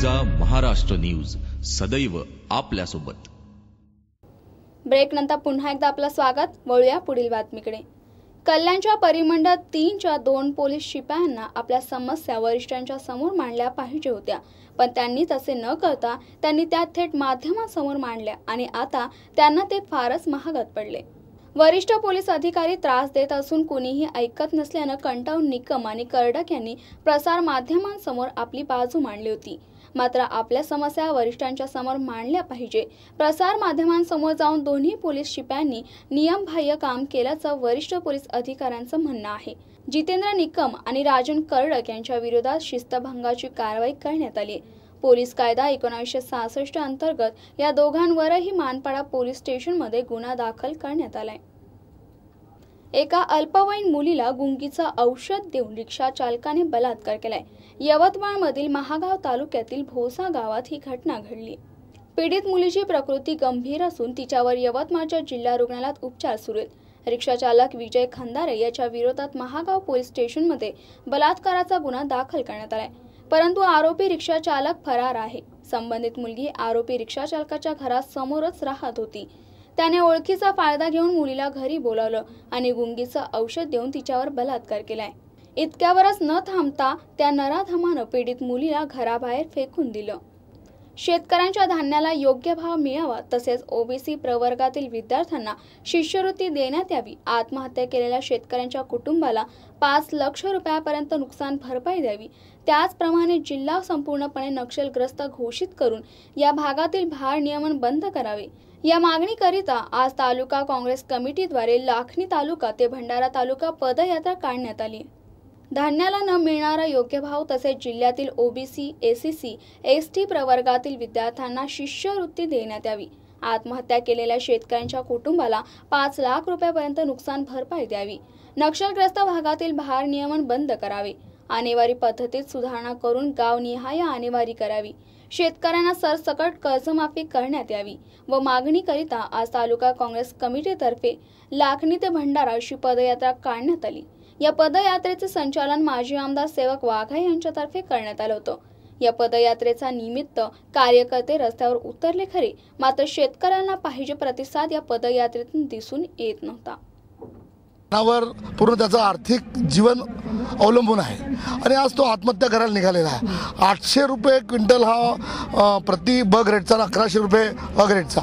माझा महाराष्ट्र न्यूज सदैव आपल्यासोबत। ब्रेक नंतर पुन्हा एकदा आपलं स्वागत। वळूया पुढील बातमीकडे। कल्याणच्या परिमंडळ 3च्या 2 पोलीस शिपायांना आपल्या समस्या वरिष्ठांच्या समोर मांडल्या पाहिजे होत्या, पण त्यांनी तसे न करता त्यांनी त्या थेट माध्यमांसमोर मांडल्या आणि आता त्यांना ते फारच महागात पडले। वरिष्ठ पोलीस अधिकारी त्रास देत असून कुणीही ऐकत नसल्याने कंटाळून निकम आणि कर्डक यांनी प्रसार माध्यमांसमोर आपली बाजू मांडली होती। मात्र आपल्या समस्या वरिष्ठांच्या समोर मांडल्या पाहिजे। प्रसार माध्यमांसमोर जाऊन दोन्ही पोलीस शिपायांनी नियमबाह्य काम केल्याचं वरिष्ठ पोलीस अधिकाऱ्यांचं म्हणणं आहे। जितेंद्र निकम आणि राजन कर्डक यांच्या विरोधात शिस्तभंगाची कारवाई करण्यात आली। पोलीस कायदा 1966 अंतर्गत या दोघांवरही मानपाडा पोलीस स्टेशनमध्ये गुन्हा दाखल करण्यात आलाय। एका अल्पवयीन मुलीला गुंगीचं औषध देऊन रिक्षा चालकाने बलात्कार केलाय। यवतमाळमधील महागाव तालुक्यातील भोसा गावात ही घटना घडली। पीडित मुलीची प्रकृती गंभीर असून तिच्यावर यवतमाळच्या जिल्हा रुग्णालयात उपचार सुरू आहेत। रिक्षा चालक विजय खंदारे याच्या विरोधात महागाव पोलीस स्टेशनमध्ये बलात्काराचा गुन्हा दाखल करण्यात आलाय, परंतु आरोपी रिक्षा चालक फरार आहे। संबंधित मुलगी आरोपी रिक्षा चालकाच्या घरासमोरच राहत होती। त्याने ओळखीचा फायदा घेऊन मुलीला घरी बोलावलं आणि गुंगीचं औषध देऊन तिच्यावर बलात्कार केलाय। इतक्यावरच न थांबता त्या नराधमानं पीडित मुलीला घराबाहेर फेकून दिलं। शेतकऱ्यांच्या धान्याला योग्य भाव मिळावा तसेच ओबीसी प्रवर्गातील विद्यार्थ्यांना शिष्यवृत्ती देण्यात यावी। आत्महत्या केलेल्या शेतकऱ्यांच्या कुटुंबाला 5 लाख रुपयापर्यंत नुकसान भरपाई द्यावी। त्याचप्रमाणे जिल्हा संपूर्णपणे नक्षलग्रस्त घोषित करून या भागातील भार नियमन बंद करावे। या मागणीकरिता आज तालुका काँग्रेस कमिटीद्वारे लाखनी तालुका ते भंडारा तालुका पदयात्रा काढण्यात आली। धान्याला न मिळणारा योग्य भाव तसेच जिल्ह्यातील ओबीसी, एससी, एसटी प्रवर्गातील विद्यार्थ्यांना शिष्यवृत्ती देण्यात यावी। आत्महत्या केलेल्या शेतकऱ्यांच्या कुटुंबाला 5 लाख रुपयापर्यंत नुकसान भरपाई द्यावी। नक्षलग्रस्त भागातील भार नियमन बंद करावे। आणेवारी पद्धतीत सुधारणा करून गावनिहाय आणेवारी करावी। शेतकऱ्यांना सरसकट कर्जमाफी करण्यात यावी व मागणीकरिता आज तालुका काँग्रेस कमिटीतर्फे लाखनी ते भंडारा अशी पदयात्रा काढण्यात आली। या पदयात्रेचे संचालन माजी आमदार सेवक वाघाई यांच्यातर्फे करण्यात आलं होतं। या पदयात्रेचा निमित्त कार्यकर्ते रस्त्यावर उतरले खरे, मात्र शेतकऱ्यांना पाहिजे प्रतिसाद या पदयात्रेतून दिसून येत नव्हता। पूर्ण त्याचं आर्थिक जीवन अवलंबून आहे आणि आज तो आत्महत्या करायला निघालेला आहे। 800 रुपये क्विंटल हा प्रति ब ग्रेडचा, 1100 रुपये अ ग्रेडचा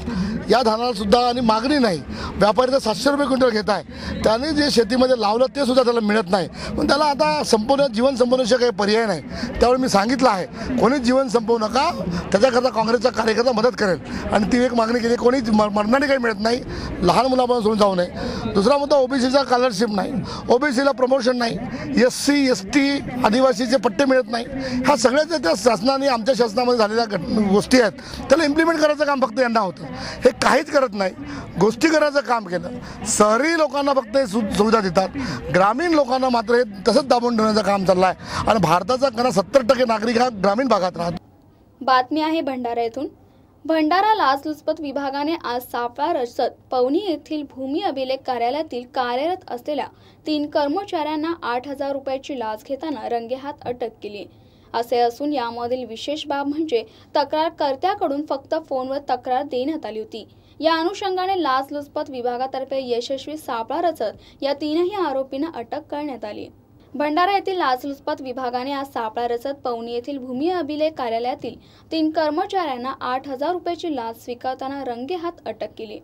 या धानाला सुद्धा आणि मागणी नाही। व्यापारी तर 700 रुपये क्विंटल घेत आहे। त्याने जे शेतीमध्ये लावलं ते सुद्धा त्याला मिळत नाही, पण त्याला आता संपूर्ण जीवन संपवण्याशिवाय काही पर्याय नाही। त्यामुळे मी सांगितलं आहे, कोणीच जीवन संपवू नका, त्याच्याकरता काँग्रेसचा कार्यकर्ता मदत करेल आणि ती एक मागणी केली। कोणीच मरणाने काही मिळत नाही, लहान मुलांपासून सोडून जाऊ नये। दुसरा मुद्दा ओबीसीचा स्कॉलरशिप नाही, ओबीसीला प्रमोशन नाही, एससी, एसटी, आदिवासीचे पट्टे मिळत नाही। ह्या सगळ्याच्या त्या शासनाने आमच्या शासनामध्ये झालेल्या गोष्टी आहेत, त्याला इम्प्लिमेंट करायचं काम फक्त यांना होतं। हे काहीच करत नाही, गोष्टी करायचं काम केलं। शहरी लोकांना फक्त सुविधा देतात, ग्रामीण लोकांना मात्र हे तसंच दाबून ठेवण्याचं काम चाललं आहे आणि भारताचा 70% नागरिक हा ग्रामीण भागात राहतो। बातमी आहे भंडारा येथून। भंडारा लाचलुचपत विभागाने आज सापळा रचत पवनी येथील भूमी अभिलेख कार्यालयातील कार्यरत असलेल्या 3 कर्मचाऱ्यांना 8,000 रुपयाची लाच घेताना रंगेहात अटक केली। असे असून यामधील विशेष बाब म्हणजे तक्रारकर्त्याकडून फक्त फोनवर तक्रार देण्यात आली होती। या अनुषंगाने लाचलुचपत विभागातर्फे यशस्वी सापळा रचत या 3ही आरोपींना अटक करण्यात आली। भंडारा येथील लाचलुचपत विभागाने आज सापळा रचत पवनी येथील भूमी अभिलेख कार्यालयातील 3 कर्मचाऱ्यांना 8,000 रुपयाची लाच स्वीकारताना रंगेहात अटक केली।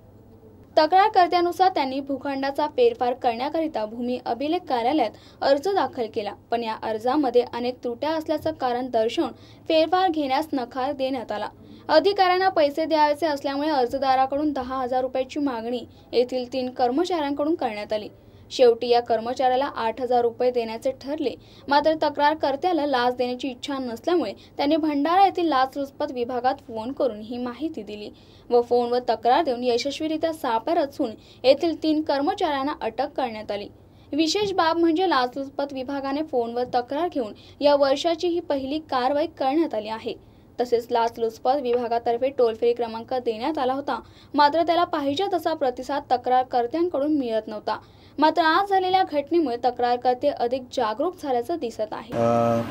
तक्रारकर्त्यानुसार त्यांनी भूखंडाचा फेरफार करण्याकरिता भूमी अभिलेख कार्यालयात अर्ज दाखल केला, पण या अर्जामध्ये अनेक त्रुट्या असल्याचं कारण दर्शवून फेरफार घेण्यास नकार देण्यात आला। अधिकाऱ्यांना पैसे द्यायचे असल्यामुळे अर्जदाराकडून 10,000 रुपयाची मागणी येथील 3 कर्मचाऱ्यांकडून करण्यात आली। शेवटी या कर्मचाऱ्याला 8,000 रुपये देण्याचे ठरले, मात्र तक्रारकर्त्याला लाच देण्याची इच्छा नसल्यामुळे त्यांनी भंडारा येथील लाचलुचपत विभागात फोन करून ही माहिती दिली व फोनवर तक्रार देऊन यशस्वीरित्या सापळा रचून येथील 3 कर्मचाऱ्यांना अटक करण्यात आली। विशेष बाब म्हणजे लाचलुचपत विभागाने फोनवर तक्रार घेऊन या वर्षाची ही पहिली कारवाई करण्यात आली आहे। तसेच लाचलुचपत विभागातर्फे टोल फ्री क्रमांक देण्यात आला होता, मात्र त्याला पाहिजे तसा प्रतिसाद तक्रारकर्त्यांकडून मिळत नव्हता। मात्र आज झालेल्या घटनेमुळे तक्रारकर्ते अधिक जागरूक झाल्याचं दिसत आहे।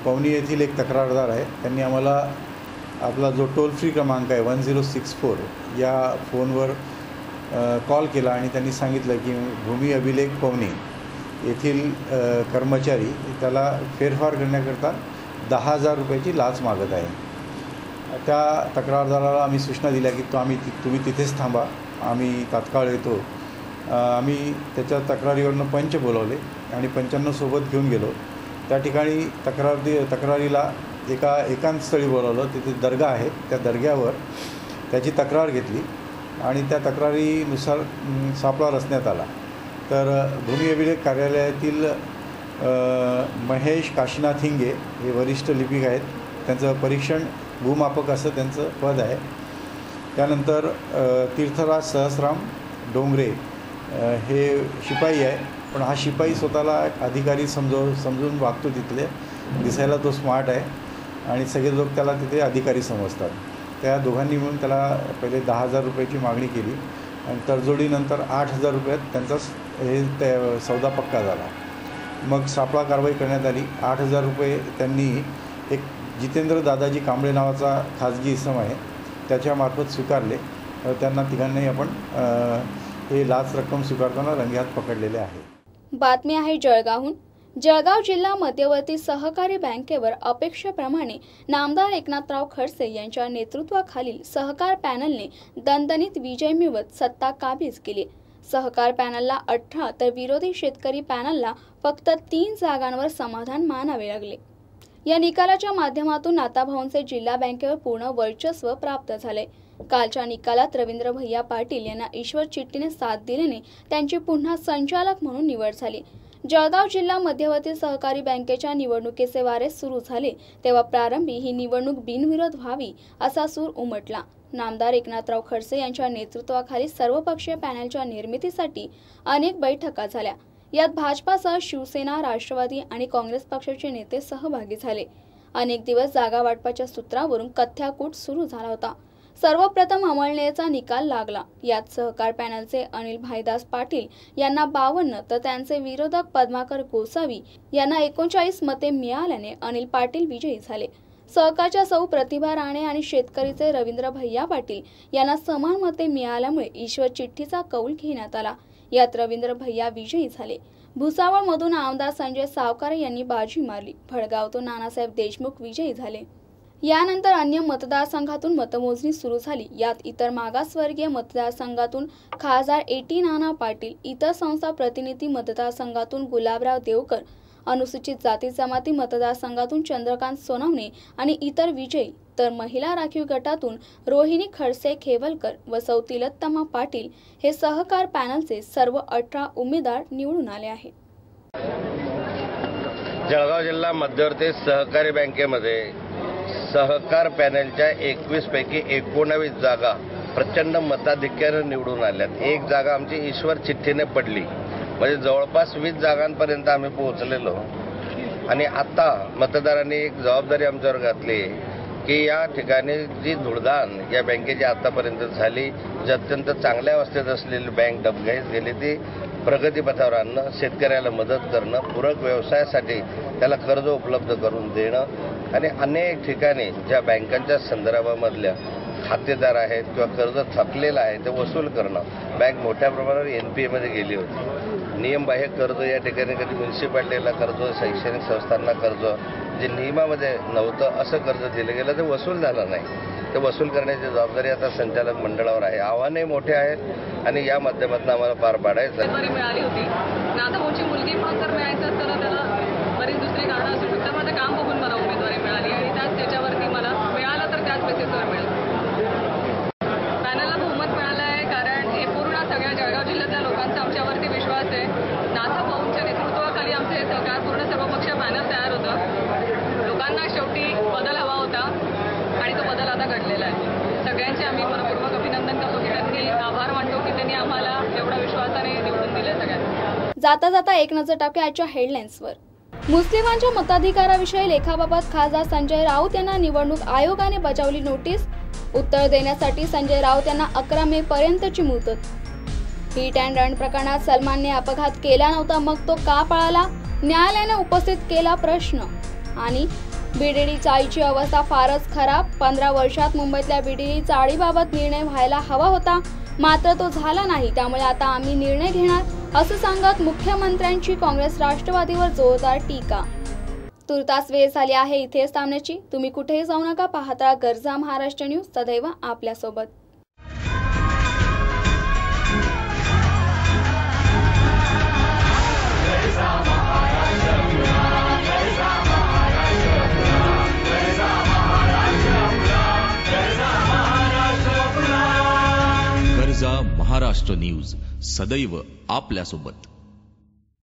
पवनी येथील एक तक्रारदार आहे, त्यांनी आम्हाला आपला जो टोल फ्री क्रमांक आहे 1064 या फोनवर कॉल केला आणि त्यांनी सांगितलं की भूमी अभिलेख पवनी येथील कर्मचारी त्याला फेरफार करण्याकरता 10,000 रुपयाची लाच मागत आहे। त्या तक्रारदाराला आम्ही सूचना दिल्या की तुम्ही तिथेच थांबा, आम्ही तात्काळ येतो। आम्ही त्याच्या तक्रारीवरनं पंच बोलवले आणि पंचांना सोबत घेऊन गेलो। त्या ठिकाणी तक्रारीला एकांतस्थळी बोलावलं, तिथे दर्गा आहे, त्या दर्ग्यावर त्याची तक्रार घेतली आणि त्या तक्रारीनुसार सापळा रचण्यात आला। तर भूमी अभिलेख कार्यालयातील महेश काशीनाथ हिंगे हे वरिष्ठ लिपिक आहेत, त्यांचं परीक्षण भूमापक असं त्यांचं पद आहे। त्यानंतर तीर्थराज सहस्राम डोंगरे हे शिपाई आहे, पण हा शिपाई स्वतःला अधिकारी समजून वागतो, तिथले दिसायला तो स्मार्ट आहे आणि सगळे लोक त्याला तिथे अधिकारी समजतात। त्या दोघांनी मिळून त्याला पहिले 10,000 रुपयाची मागणी केली आणि तडजोडीनंतर 8,000 रुपयात त्यांचा सौदा पक्का झाला। मग सापळा कारवाई करण्यात आली। 8,000 रुपये त्यांनी एक जितेंद्र दादाजी कांबळे नावाचा खाजगी इसम आहे त्याच्यामार्फत स्वीकारले। त्यांना तिघांनाही आपण हे लाच रक्कम स्वीकारताना रंगेहात पकडलेले आहे। बातमी आहे जळगावहून। जळगाव जिल्हा मध्यवर्ती सहकारी बँकेवर अपेक्षेप्रमाणे नामदार एकनाथराव खडसे यांच्या नेतृत्वाखालील सहकार पॅनलने दणदणीत विजय मिळवत सत्ता काबीज केली। सहकार पॅनलला 18 तर विरोधी शेतकरी पॅनलला फक्त 3 जागांवर समाधान मानावे लागले। या निकालाच्या माध्यमातून नाथाभाऊंचे जिल्हा बँकेवर पूर्ण वर्चस्व प्राप्त झाले। कालच्या निकालात रवींद्र भैया पाटील यांना ईश्वर चिट्टीने साथ दिल्याने त्यांची पुन्हा संचालक म्हणून निवड झाली। जळगाव जिल्हा मध्यवर्ती सहकारी बँकेच्या निवडणुकीचे वारे सुरू झाले तेव्हा प्रारंभी ही निवडणूक बिनविरोध व्हावी असा सूर उमटला। नामदार एकनाथराव खडसे यांच्या नेतृत्वाखाली सर्वपक्षीय पॅनलच्या निर्मितीसाठी अनेक बैठका झाल्या। यात भाजपासह शिवसेना, राष्ट्रवादी आणि काँग्रेस पक्षाचे नेते सहभागी झाले। अनेक दिवस जागा वाटपाच्या सूत्रावरून कथ्याकूट सुरू झाला होता। सर्वप्रथम अमळनेरचा निकाल लागला। यात सहकार पॅनलचे अनिल भाईदास पाटील यांना 52 तर त्यांचे विरोधक पद्माकर गोसावी यांना 39 मते मिळाल्याने अनिल पाटील विजयी झाले। सहकारच्या सौ प्रतिभा राणे आणि शेतकरीचे रवींद्र भैया पाटील यांना समान मते मिळाल्यामुळे ईश्वर चिठ्ठीचा कौल घेण्यात आला। यात रवींद्र भैया विजयी झाले। भुसावळमधून आमदार संजय सावकारे यांनी बाजी मारली। भडगावतून नानासाहेब देशमुख विजयी झाले। यानंतर अन्य मतदारसंघातून मतमोजणी सुरू झाली। यात इतर मागासवर्गीय मतदारसंघातून खासदार एटी नाना पाटील, इतर संस्था प्रतिनिधी मतदारसंघातून गुलाबराव देवकर, अनुसूचित जाती जमाती मतदारसंघातून चंद्रकांत सोनवणे आणि इतर विजयी, तर महिला राखीव गटातून रोहिणी खडसे खेवलकर व सौ तिलोत्तमा पाटील हे सहकार पॅनलचे सर्व 18 उमेदवार निवडून आले आहेत। जळगाव जिल्हा मध्यवर्ती सहकारी बँकेमध्ये सहकार पॅनलच्या 21 पैकी 19 जागा प्रचंड मताधिक्याने निवडून आल्यात। एक जागा आमची ईश्वर चिठ्ठीने पडली, म्हणजे जवळपास 20 जागांपर्यंत आम्ही पोहोचलेलो। आणि आता मतदारांनी एक जबाबदारी आमच्यावर घातली की या ठिकाणी जी धुळदाण या बँकेची आतापर्यंत झाली, जी अत्यंत चांगल्या अवस्थेत असलेली बँक डबघाईस गेली, ती प्रगतीपथावर आणणं, शेतकऱ्याला मदत करणं, पूरक व्यवसायासाठी त्याला कर्ज उपलब्ध करून देणं आणि अनेक ठिकाणी ज्या बँकांच्या संदर्भामधल्या खातेदार आहेत किंवा कर्ज थकलेलं आहे ते वसूल करणं। बँक मोठ्या प्रमाणावर NPA गेली होती। नियमबाह्य कर्ज या ठिकाणी कधी म्युन्सिपाल्टीला कर्ज, शैक्षणिक संस्थांना कर्ज जे नियमामध्ये नव्हतं असं कर्ज दिलं गेलं, ते वसूल झालं नाही। ते वसूल करण्याची जबाबदारी आता संचालक मंडळावर आहे। आव्हाने मोठे आहेत आणि या माध्यमातून आम्हाला पार पाडायचं मिळाली होती। नाथाभाऊंची मुलगी म्हणून जर मिळायचं असतं तर त्याला बरीच दुसरी कारणं असू शकतात। माझं काम बघून मला उमेदवारी मिळाली आणि त्याच्यावरती मला मिळालं तर त्याच बेसिसवर मिळेल। पॅनलला बहुमत मिळालं आहे कारण हे पूर्ण सगळ्या जळगाव जिल्ह्यातल्या लोकांचा आमच्यावरती विश्वास आहे। नाथाभाऊंच्या नेतृत्वाखाली आमचे सहकार पूर्ण सर्वपक्षीय पॅनल तयार होतं। लोकांना शेवटी बदल हवा होता आणि तो बदल आता घडलेला आहे। सगळ्यांचे आम्ही मनपूर्वक अभिनंदन करतो की त्यांनी आभार मानतो की त्यांनी आम्हाला एवढ्या विश्वासाने निवडून दिले सगळ्यांना। जाता जाता एक नजर टाकूया आजच्या हेडलाईन्सवर। मुस्लिमांच्या मताधिकाराविषयी लेखाबाबत खासदार संजय राऊत यांना निवडणूक आयोगाने बजावली नोटीस। उत्तर देण्यासाठी संजय राऊत यांना 11 मे पर्यंतची मुदत। हिट अँड रन प्रकरणात सलमानने अपघात केला नव्हता, मग तो का पळाला? न्यायालयाने उपस्थित केला प्रश्न। आणि बीडीडी चाळीची अवस्था फारच खराब. 15 वर्षात मुंबईतल्या बीडीडी चाळीबाबत निर्णय व्हायला हवा होता, मात्र तो झाला नाही. त्यामुळे आता आम्ही निर्णय घेणार, असं सांगत मुख्यमंत्र्यांची काँग्रेस राष्ट्रवादीवर जोरदार टीका. तुर्तास वेळ झाली आहे इथेच थांबण्याची. तुम्ही कुठेही जाऊ नका. पाहत राहा गरजा महाराष्ट्र न्यूज, सदैव आपल्यासोबत. गरजा महाराष्ट्र न्यूज, सदैव आपल्यासोबत.